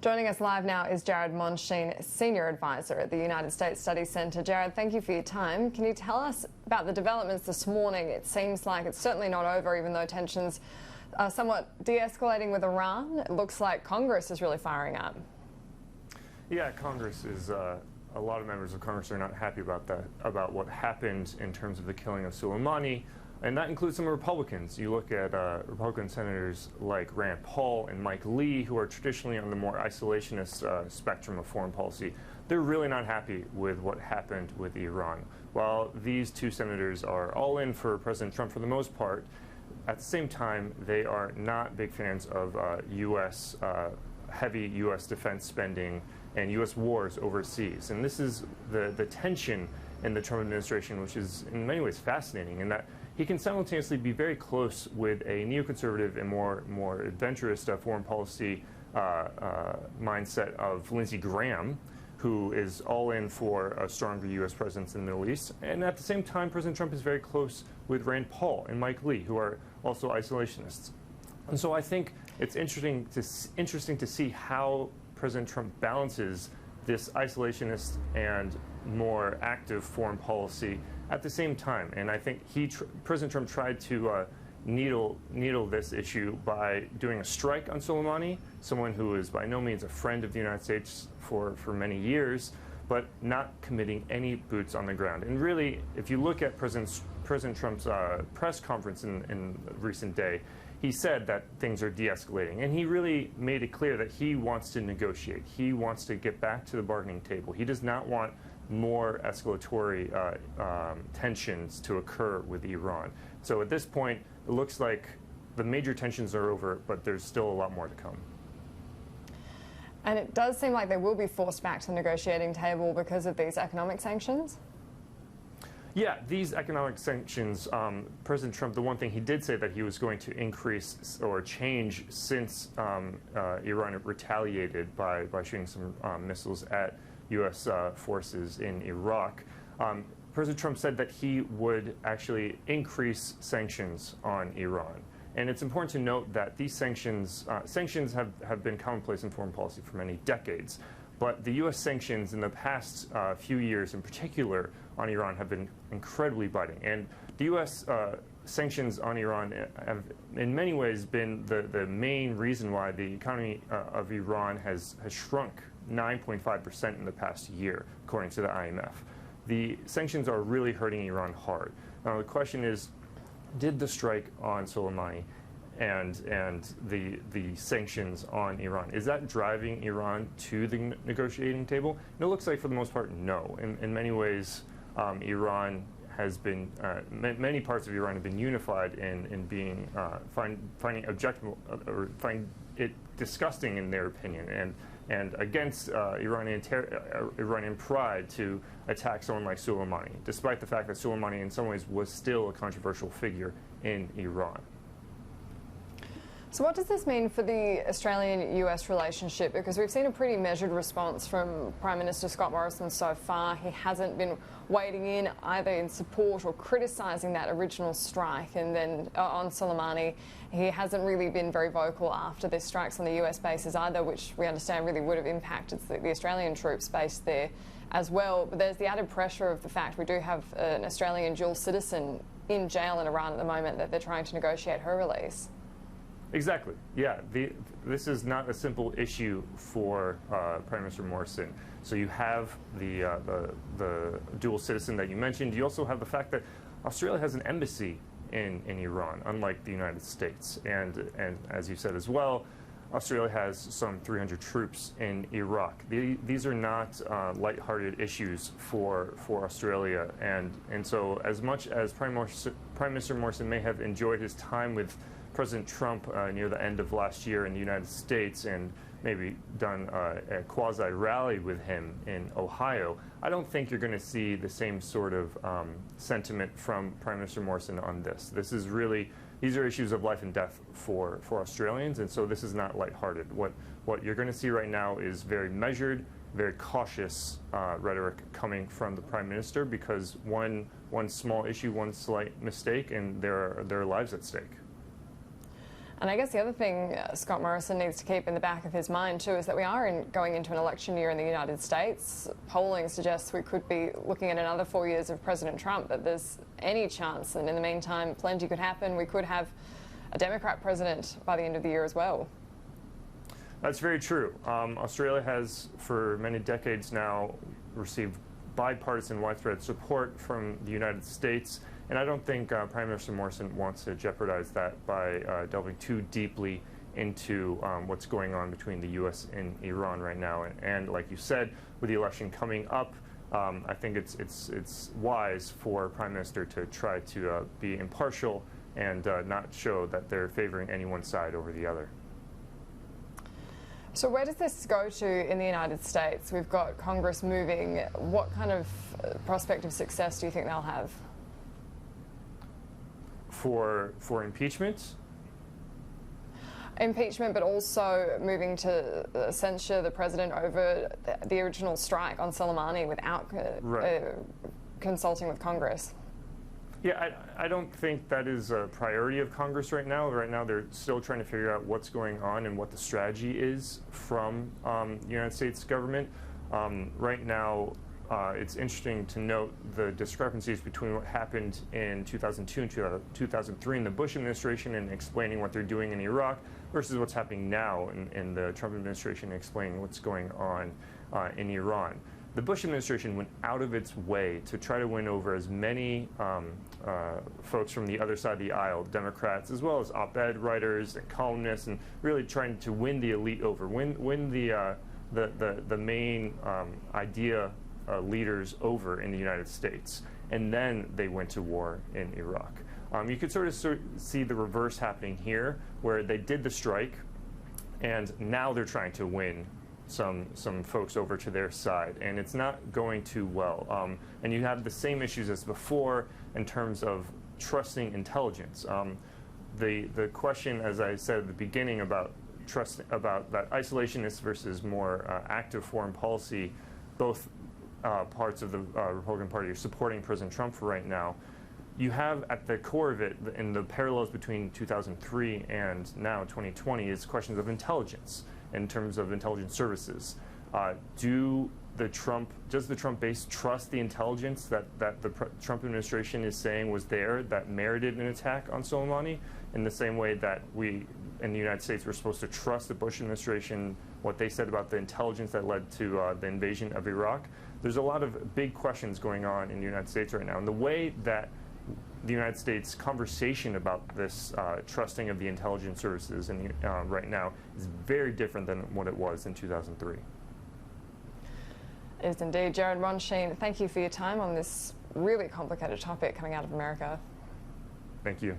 Joining us live now is Jared Mondschein, Senior Advisor at the United States Study Centre. Jared, thank you for your time. Can you tell us about the developments this morning? It seems like it's certainly not over, even though tensions are somewhat de-escalating with Iran. It looks like Congress is really firing up. Yeah, Congress is, a lot of members of Congress are not happy about that, about what happened in terms of the killing of Soleimani. And that includes some Republicans. You look at Republican senators like Rand Paul and Mike Lee, who are traditionally on the more isolationist spectrum of foreign policy. They're really not happy with what happened with Iran. While these two senators are all in for President Trump for the most part, at the same time, they are not big fans of heavy U.S. defense spending and U.S. wars overseas. And this is the tension in the Trump administration, which is in many ways fascinating, in that he can simultaneously be very close with a neoconservative and more adventurous foreign policy mindset of Lindsey Graham, who is all in for a stronger U.S. presence in the Middle East. And at the same time, President Trump is very close with Rand Paul and Mike Lee, who are also isolationists. And so I think it's interesting to see how President Trump balances this isolationist and more active foreign policy at the same time. And I think President Trump tried to needle this issue by doing a strike on Soleimani, someone who is by no means a friend of the United States for many years, but not committing any boots on the ground. And really, if you look at President Trump's press conference in recent day, he said that things are de-escalating, and he really made it clear that he wants to negotiate. He wants to get back to the bargaining table. He does not want more escalatory tensions to occur with Iran. So at this point, it looks like the major tensions are over, but there's still a lot more to come. And it does seem like they will be forced back to the negotiating table because of these economic sanctions? Yeah, these economic sanctions, President Trump, the one thing he did say that he was going to increase or change since Iran retaliated by shooting some missiles at U.S. forces in Iraq. President Trump said that he would actually increase sanctions on Iran. And it's important to note that these sanctions have been commonplace in foreign policy for many decades. But the U.S. sanctions in the past few years in particular on Iran have been incredibly biting. And the U.S. Sanctions on Iran have in many ways been the main reason why the economy of Iran has shrunk 9.5% in the past year, according to the IMF. The sanctions are really hurting Iran hard. Now the question is, did the strike on Soleimani and the sanctions on Iran, is that driving Iran to the negotiating table? And it looks like for the most part, no. In many ways, Iran has been, many parts of Iran have been unified in being, finding objectionable, or find it disgusting in their opinion, and against Iranian pride to attack someone like Soleimani, despite the fact that Soleimani in some ways was still a controversial figure in Iran. So what does this mean for the Australian-US relationship? Because we've seen a pretty measured response from Prime Minister Scott Morrison so far. He hasn't been wading in either in support or criticising that original strike, and then on Soleimani, he hasn't really been very vocal after the strikes on the US bases either, which we understand really would have impacted the Australian troops based there as well. But there's the added pressure of the fact we do have an Australian dual citizen in jail in Iran at the moment that they're trying to negotiate her release. Exactly. Yeah. This is not a simple issue for Prime Minister Morrison. So you have the dual citizen that you mentioned. You also have the fact that Australia has an embassy in Iran, unlike the United States. And as you said as well, Australia has some 300 troops in Iraq. These are not lighthearted issues for Australia. And so as much as Prime Minister Morrison may have enjoyed his time with President Trump near the end of last year in the United States and maybe done a quasi-rally with him in Ohio, I don't think you're going to see the same sort of sentiment from Prime Minister Morrison on this. These are issues of life and death for Australians, and so this is not lighthearted. What you're going to see right now is very measured, very cautious rhetoric coming from the Prime Minister, because one small issue, one slight mistake, and there are lives at stake. And I guess the other thing Scott Morrison needs to keep in the back of his mind too is that we are going into an election year in the United States. Polling suggests we could be looking at another 4 years of President Trump, that there's any chance, and in the meantime plenty could happen. We could have a Democrat president by the end of the year as well. That's very true. Australia has for many decades now received bipartisan widespread support from the United States, and I don't think Prime Minister Morrison wants to jeopardize that by delving too deeply into what's going on between the U.S. and Iran right now. And like you said, with the election coming up, I think it's wise for Prime Minister to try to be impartial and not show that they're favoring any one side over the other. So where does this go to in the United States? We've got Congress moving. What kind of prospect of success do you think they'll have? For impeachment? Impeachment, but also moving to censure the president over the original strike on Soleimani without consulting with Congress. Yeah, I don't think that is a priority of Congress right now. Right now, they're still trying to figure out what's going on and what the strategy is from the United States government. Right now, it's interesting to note the discrepancies between what happened in 2002 and 2003 in the Bush administration and explaining what they're doing in Iraq versus what's happening now in the Trump administration explaining what's going on in Iran. The Bush administration went out of its way to try to win over as many folks from the other side of the aisle, Democrats, as well as op-ed writers and columnists, and really trying to win the elite over, win the main idea leaders over in the United States. And then they went to war in Iraq. You could sort of see the reverse happening here, where they did the strike, and now they're trying to win some folks over to their side, and it's not going too well. And you have the same issues as before in terms of trusting intelligence. The question, as I said at the beginning, about trust, about that isolationist versus more active foreign policy, both parts of the Republican Party are supporting President Trump for right now. You have at the core of it, in the parallels between 2003 and now 2020, is questions of intelligence in terms of intelligence services. Does the Trump base trust the intelligence that the Trump administration is saying was there that merited an attack on Soleimani, in the same way that we in the United States were supposed to trust the Bush administration, what they said about the intelligence that led to the invasion of Iraq? There's a lot of big questions going on in the United States right now, and the way that the United States conversation about this trusting of the intelligence services right now is very different than what it was in 2003. It is indeed. Jared Mondschein, thank you for your time on this really complicated topic coming out of America. Thank you.